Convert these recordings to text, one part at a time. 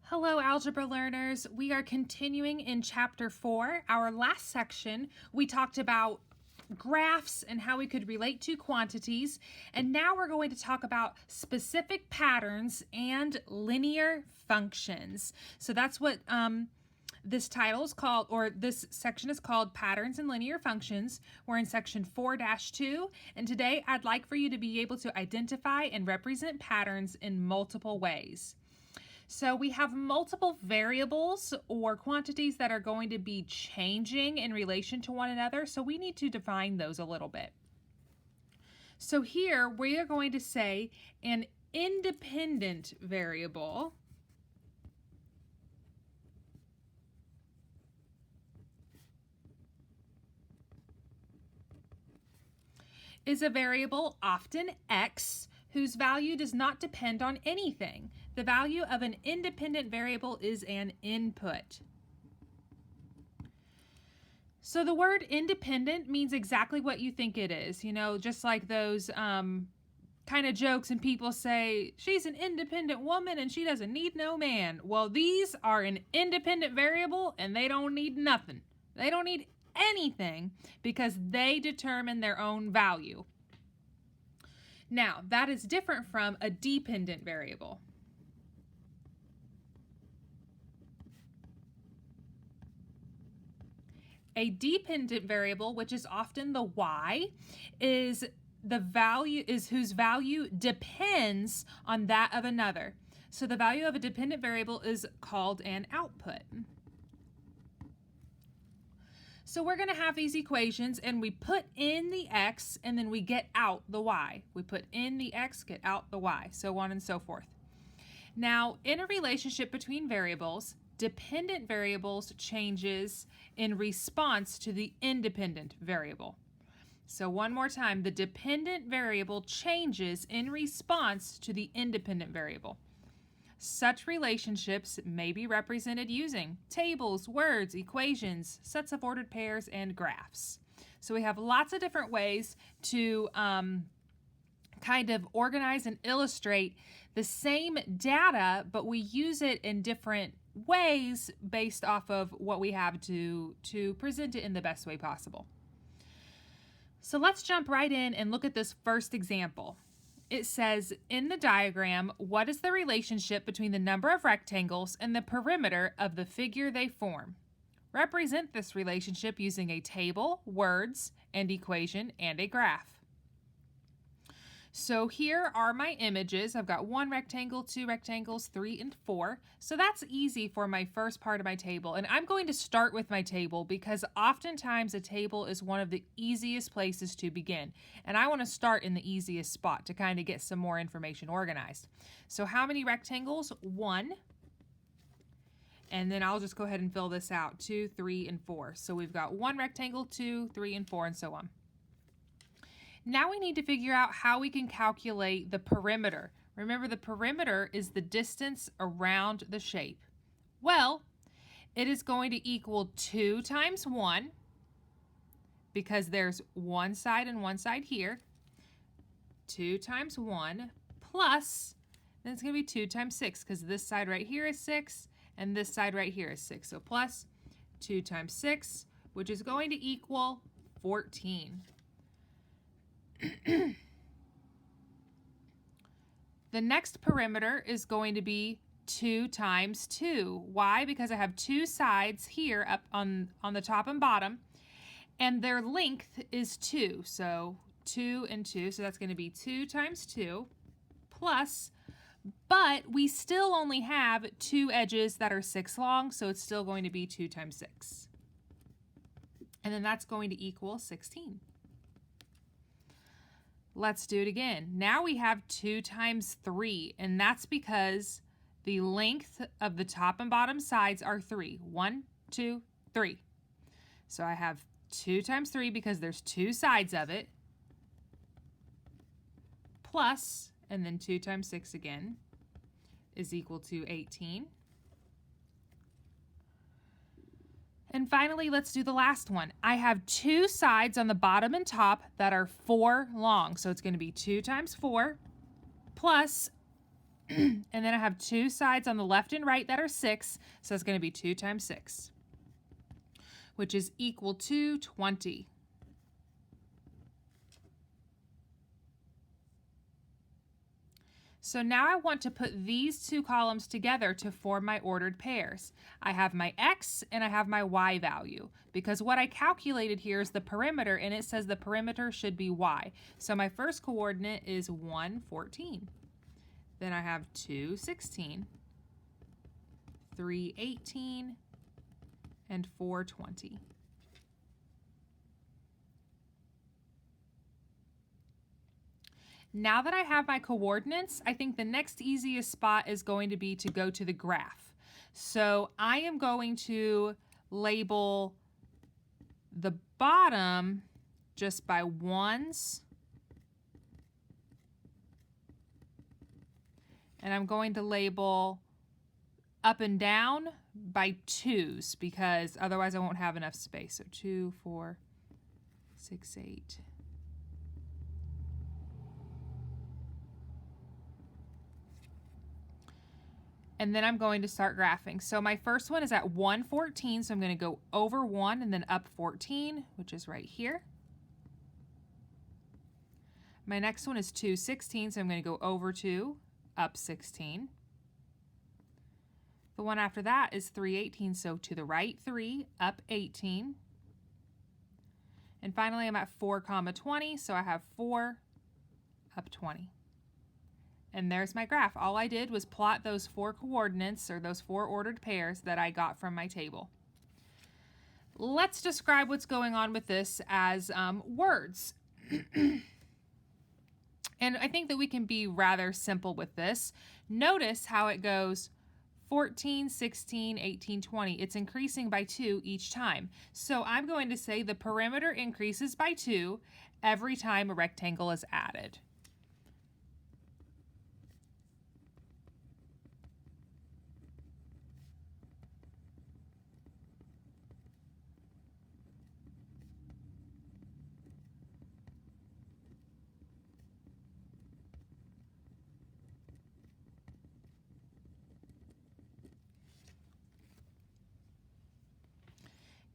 Hello, algebra learners. We are continuing in chapter 4. Our last section, we talked about graphs and how we could relate to quantities. And now we're going to talk about specific patterns and linear functions. So that's what this title is called, or this section is called Patterns and Linear Functions. We're in section 4-2, and today I'd like for you to be able to identify and represent patterns in multiple ways. So we have multiple variables or quantities that are going to be changing in relation to one another, so we need to define those a little bit. So here we are going to say an independent variable is a variable, often x, whose value does not depend on anything. The value of an independent variable is an input. So the word independent means exactly what you think it is. You know, just like those kind of jokes and people say, she's an independent woman and she doesn't need no man. Well, these are an independent variable and they don't need nothing. They don't need anything because they determine their own value. Now, that is different from a dependent variable. A dependent variable, which is often the y, is whose value depends on that of another. So the value of a dependent variable is called an output. So we're going to have these equations and we put in the x and then we get out the y. We put in the x, get out the y, so on and so forth. Now, in a relationship between variables, dependent variables changes in response to the independent variable. So one more time, the dependent variable changes in response to the independent variable. Such relationships may be represented using tables, words, equations, sets of ordered pairs, and graphs. So we have lots of different ways to kind of organize and illustrate the same data, but we use it in different ways based off of what we have to present it in the best way possible. So let's jump right in and look at this first example. It says, in the diagram, what is the relationship between the number of rectangles and the perimeter of the figure they form? Represent this relationship using a table, words, and equation, and a graph. So here are my images. I've got 1 rectangle, 2 rectangles, 3, and 4. So that's easy for my first part of my table. And I'm going to start with my table because oftentimes a table is one of the easiest places to begin. And I want to start in the easiest spot to kind of get some more information organized. So how many rectangles? 1. And then I'll just go ahead and fill this out. 2, 3, and 4. So we've got 1 rectangle, 2, 3, and 4, and so on. Now we need to figure out how we can calculate the perimeter. Remember, the perimeter is the distance around the shape. Well, it is going to equal 2 times 1 because there's one side and one side here. 2 times 1 plus, then it's going to be 2 times 6 because this side right here is 6 and this side right here is 6. So plus 2 times 6, which is going to equal 14. The next perimeter is going to be 2 times 2. Why? Because I have 2 sides here up on the top and bottom, and their length is 2. So 2 and 2, so that's going to be 2 times 2 plus, but we still only have 2 edges that are 6 long, so it's still going to be 2 times 6. And then that's going to equal 16. Let's do it again. Now we have 2 times 3, and that's because the length of the top and bottom sides are 3. 1, 2, 3. So I have 2 times 3 because there's 2 sides of it, plus, and then 2 times 6 again is equal to 18. And finally, let's do the last one. I have 2 sides on the bottom and top that are 4 long. So it's going to be 2 times 4 plus And then I have two sides on the left and right that are 6, so it's going to be 2 times 6, which is equal to 20. So now I want to put these two columns together to form my ordered pairs. I have my x and I have my y value, because what I calculated here is the perimeter, and it says the perimeter should be y. So my first coordinate is 1, 14. Then I have 2, 16, 3, 18, and 4, 20. Now that I have my coordinates, I think the next easiest spot is going to be to go to the graph. So I am going to label the bottom just by 1s, and I'm going to label up and down by 2s, because otherwise I won't have enough space. So 2, 4, 6, 8. And then I'm going to start graphing. So my first one is at 114, so I'm going to go over 1 and then up 14, which is right here. My next one is 216, so I'm going to go over 2, up 16. The one after that is 318, so to the right 3, up 18. And finally I'm at 4, 20, so I have 4, up 20. And there's my graph. All I did was plot those 4 coordinates, or those 4 ordered pairs that I got from my table. Let's describe what's going on with this as words. And I think that we can be rather simple with this. Notice how it goes 14, 16, 18, 20. It's increasing by 2 each time. So I'm going to say the perimeter increases by 2 every time a rectangle is added.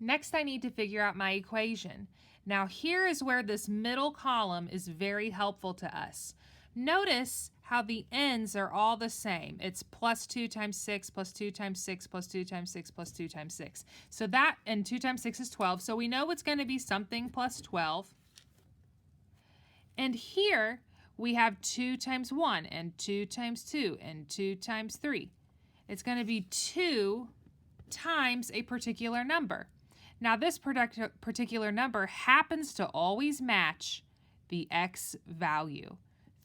Next, I need to figure out my equation. Now, here is where this middle column is very helpful to us. Notice how the ends are all the same. It's plus 2 times 6, plus 2 times 6, plus 2 times 6, plus 2 times 6. So that, and 2 times 6 is 12, so we know it's going to be something plus 12. And here, we have 2 times 1, and 2 times 2, and 2 times 3. It's going to be 2 times a particular number. Now this particular number happens to always match the x value.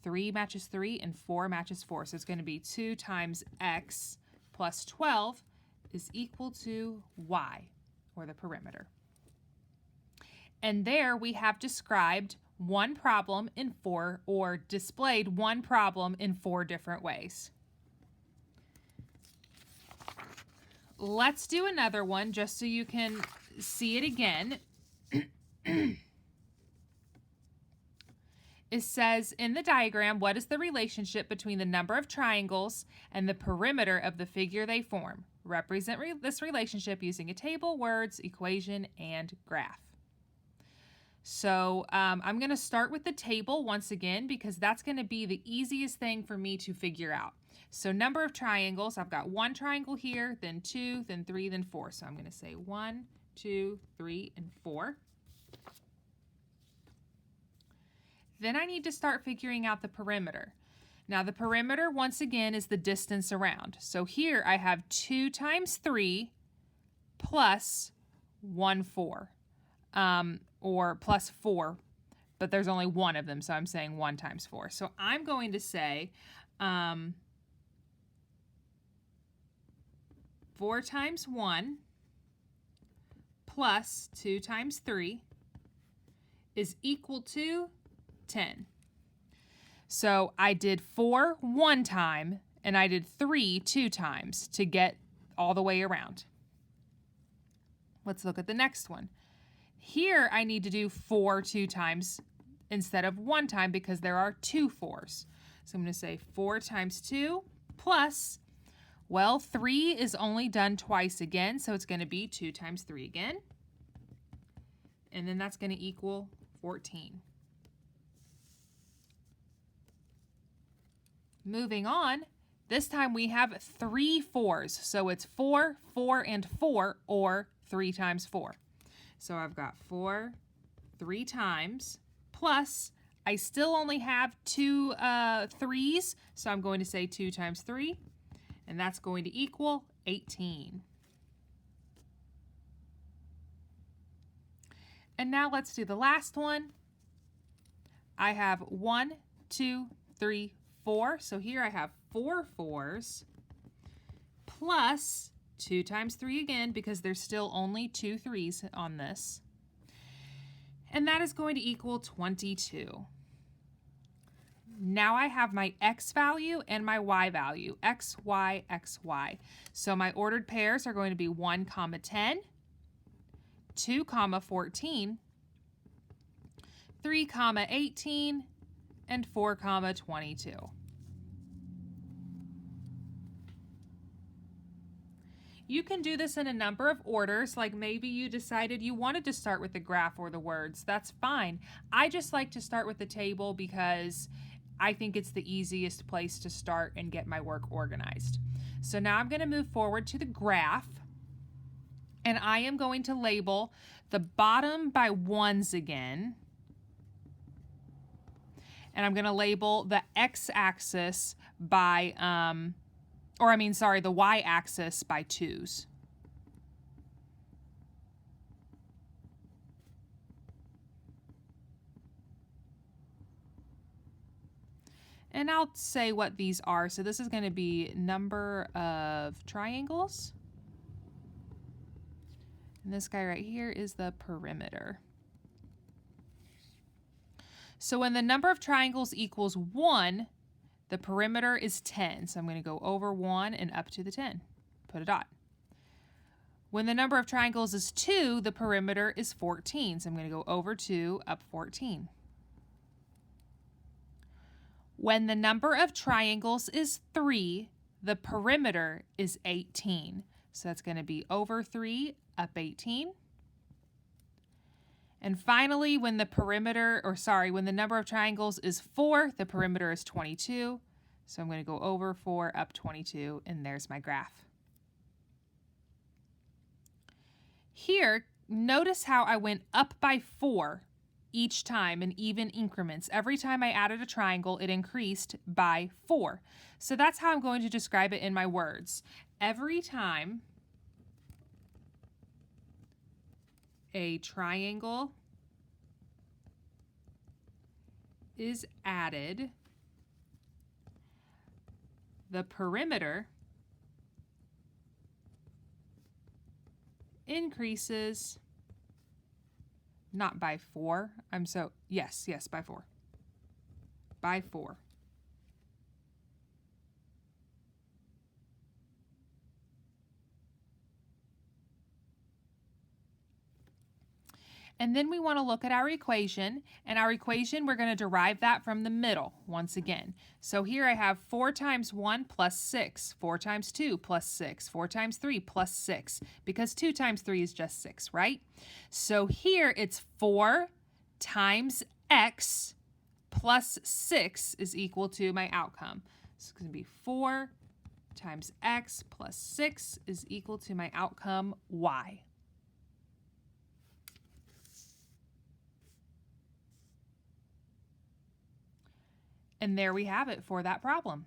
3 matches 3 and 4 matches 4. So it's going to be 2 times x plus 12 is equal to y, or the perimeter. And there we have described one problem in 4, or displayed one problem in 4 different ways. Let's do another one just so you can see it again. It says in the diagram, what is the relationship between the number of triangles and the perimeter of the figure they form? Represent this relationship using a table, words, equation, and graph. So I'm going to start with the table once again, because that's going to be the easiest thing for me to figure out. So number of triangles, I've got 1 triangle here, then 2, then 3, then 4. So I'm going to say 1, 2, 3, and 4. Then I need to start figuring out the perimeter. Now the perimeter, once again, is the distance around. So here I have 2 times 3 plus 1, 4, or plus 4, but there's only one of them, so I'm saying 1 times 4. So I'm going to say 4 times 1 plus 2 times 3 is equal to 10. So I did 4 one time, and I did 3 2 times to get all the way around. Let's look at the next one. Here I need to do 4 2 times instead of 1 time, because there are 2 4s. So I'm going to say 4 times 2 plus, well, 3 is only done twice again, so it's going to be 2 times 3 again. And then that's going to equal 14. Moving on, this time we have 3 4s. So it's 4, 4, and 4, or 3 times 4. So I've got 4 3 times, plus I still only have 2 3s, so I'm going to say 2 times 3, and that's going to equal 18. And now let's do the last one. I have 1, 2, 3, 4. So here I have 4 4s plus 2 times 3 again, because there's still only 2 3s on this. And that is going to equal 22. Now I have my x value and my y value, x, y, x, y. So my ordered pairs are going to be 1, 10, 2, 14, 3, 18, and 4, 22. You can do this in a number of orders, like maybe you decided you wanted to start with the graph or the words. That's fine. I just like to start with the table because I think it's the easiest place to start and get my work organized. So now I'm going to move forward to the graph, and I am going to label the bottom by 1s again. And I'm going to label the x-axis by the y-axis by 2s. And I'll say what these are. So this is going to be number of triangles. And this guy right here is the perimeter. So when the number of triangles equals 1, the perimeter is 10, so I'm going to go over 1 and up to the 10. Put a dot. When the number of triangles is 2, the perimeter is 14, so I'm going to go over 2, up 14. When the number of triangles is 3, the perimeter is 18. So that's going to be over 3, up 18. And finally, when the number of triangles is 4, the perimeter is 22. So I'm going to go over 4, up 22, and there's my graph. Here, notice how I went up by 4 each time in even increments. Every time I added a triangle, it increased by 4. So that's how I'm going to describe it in my words. Every time a triangle is added, the perimeter increases, not by 4. Yes, by 4. By 4. And then we want to look at our equation, and our equation, we're going to derive that from the middle once again. So here I have 4 times 1 plus 6, 4 times 2 plus 6, 4 times 3 plus 6, because 2 times 3 is just 6, right? So here it's 4 times x plus 6 is equal to my outcome. So it's going to be 4 times x plus 6 is equal to my outcome, y. And there we have it for that problem.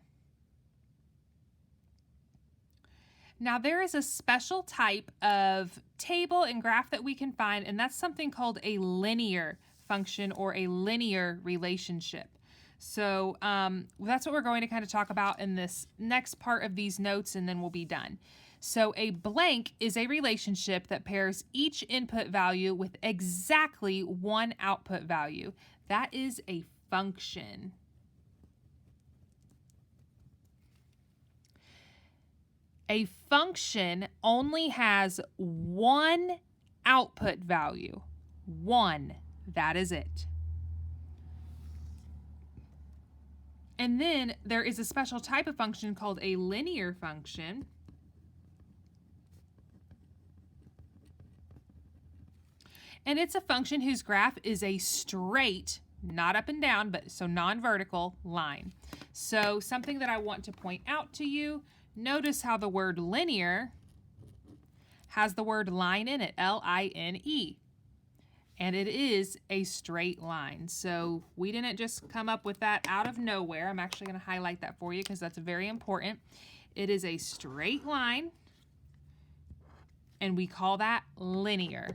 Now there is a special type of table and graph that we can find, and that's something called a linear function or a linear relationship. So that's what we're going to kind of talk about in this next part of these notes, and then we'll be done. So a blank is a relationship that pairs each input value with exactly one output value. That is a function. A function only has one output value. One. That is it. And then there is a special type of function called a linear function. And it's a function whose graph is a straight, not up and down, but so non-vertical line. So something that I want to point out to you, notice how the word linear has the word line in it, L-I-N-E. And it is a straight line. So we didn't just come up with that out of nowhere. I'm actually going to highlight that for you because that's very important. It is a straight line, and we call that linear.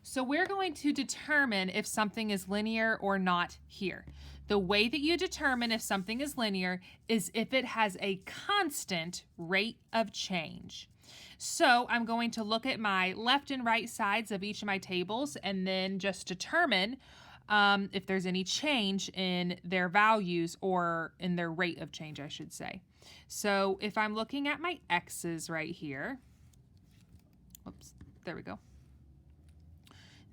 So we're going to determine if something is linear or not here. The way that you determine if something is linear is if it has a constant rate of change. So I'm going to look at my left and right sides of each of my tables and then just determine if there's any change in their values or in their rate of change, I should say. So if I'm looking at my x's right here, oops, there we go.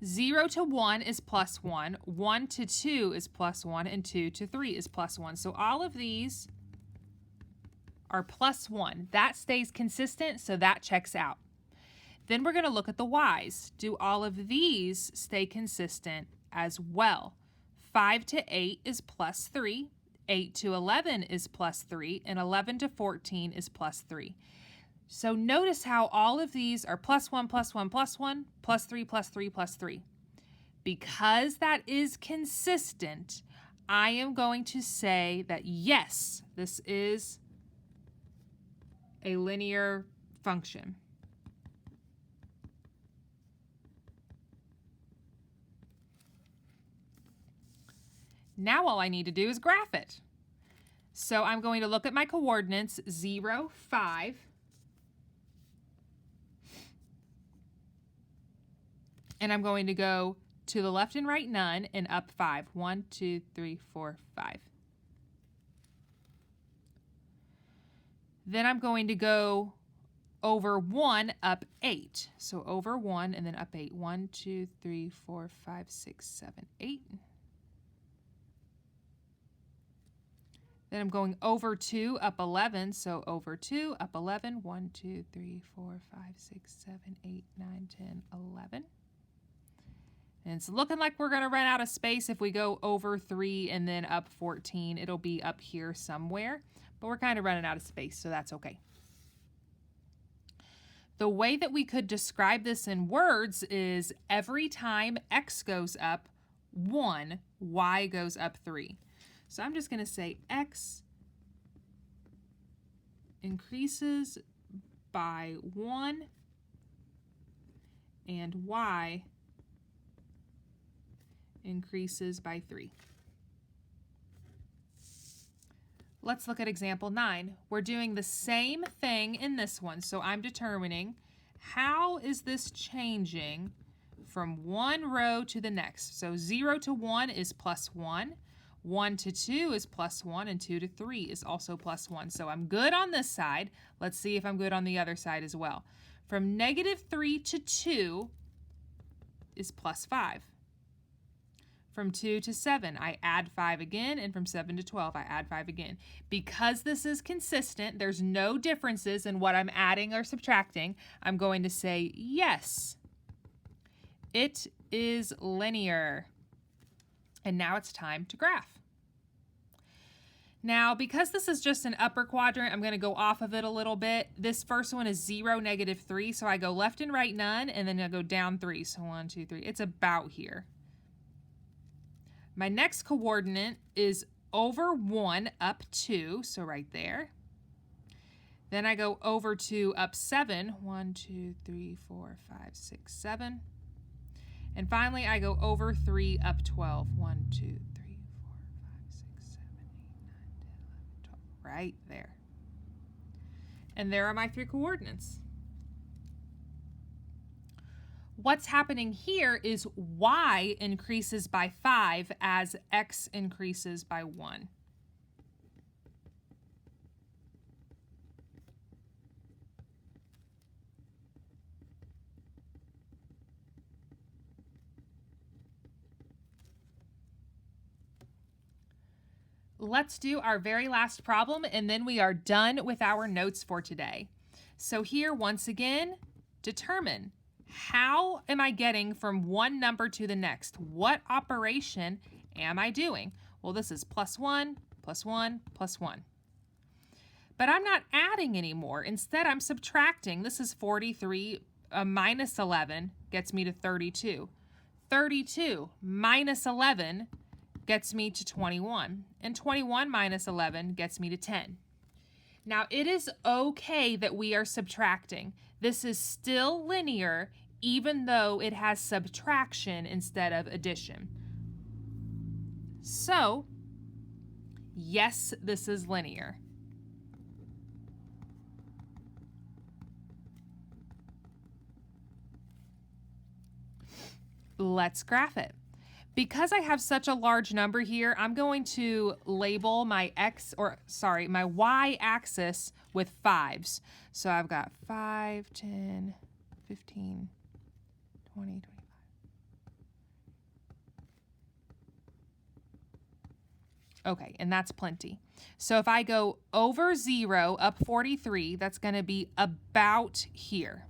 0 to 1 is plus 1, 1 to 2 is plus 1, and 2 to 3 is plus 1. So all of these are plus 1. That stays consistent, so that checks out. Then we're going to look at the y's. Do all of these stay consistent as well? 5 to 8 is plus 3, 8 to 11 is plus 3, and 11 to 14 is plus 3. So notice how all of these are plus 1, plus 1, plus 1, plus 3, plus 3, plus 3. Because that is consistent, I am going to say that yes, this is a linear function. Now all I need to do is graph it. So I'm going to look at my coordinates 0, 5. And I'm going to go to the left and right none and up 5. 1, 2, 3, 4, 5. Then I'm going to go over 1 up 8. So over 1 and then up 8. 1, 2, 3, 4, 5, 6, 7, 8. Then I'm going over 2 up 11. So over 2 up 11. 1, 2, 3, 4, 5, 6, 7, 8, 9, 10, 11. And it's looking like we're going to run out of space if we go over 3 and then up 14. It'll be up here somewhere, but we're kind of running out of space, so that's okay. The way that we could describe this in words is every time x goes up 1, y goes up 3. So I'm just going to say x increases by 1 and y increases by 3. Let's look at example 9. We're doing the same thing in this one. So I'm determining how is this changing from one row to the next. So 0 to 1 is plus 1. 1 to 2 is plus 1, and 2 to 3 is also plus 1. So I'm good on this side. Let's see if I'm good on the other side as well. From -3 to 2 is plus 5. From 2 to 7, I add 5 again, and from 7 to 12, I add 5 again. Because this is consistent, there's no differences in what I'm adding or subtracting, I'm going to say yes, it is linear. And now it's time to graph. Now, because this is just an upper quadrant, I'm going to go off of it a little bit. This first one is 0, -3, so I go left and right none, and then I go down 3. So 1, 2, 3. It's about here. My next coordinate is over 1 up 2, so right there. Then I go over 2 up 7. 1, 2, 3, 4, 5, 6, 7. And finally, I go over 3 up 12. 1, 2, 3, 4, 5, 6, 7, 8, 9, 10, 11, 12. Right there. And there are my 3 coordinates. What's happening here is y increases by 5 as x increases by 1. let's do our very last problem, and then we are done with our notes for today. So here, once again, determine how am I getting from one number to the next? What operation am I doing? Well, this is plus 1, plus 1, plus 1. But I'm not adding anymore. Instead, I'm subtracting. This is 43 minus 11 gets me to 32. 32 minus 11 gets me to 21. And 21 minus 11 gets me to 10. Now, it is okay that we are subtracting. This is still linear, even though it has subtraction instead of addition. So, yes, this is linear. Let's graph it. Because I have such a large number here, I'm going to label my my y-axis with 5s. So I've got 5, 10, 15, 20, 25. Okay, and that's plenty. So if I go over 0 up 43, that's going to be about here.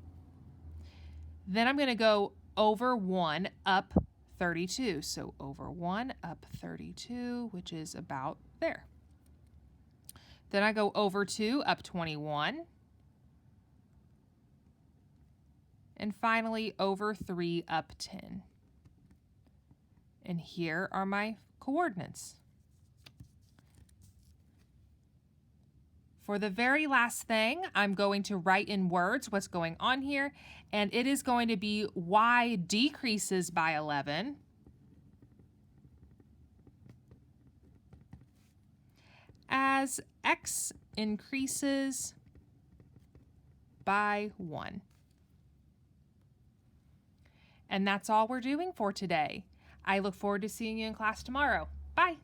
Then I'm going to go over 1 up 32. So over 1 up 32, which is about there. Then I go over 2 up 21. And finally over 3 up 10. And here are my coordinates. For the very last thing, I'm going to write in words what's going on here, and it is going to be y decreases by 11 as x increases by 1. And that's all we're doing for today. I look forward to seeing you in class tomorrow. Bye.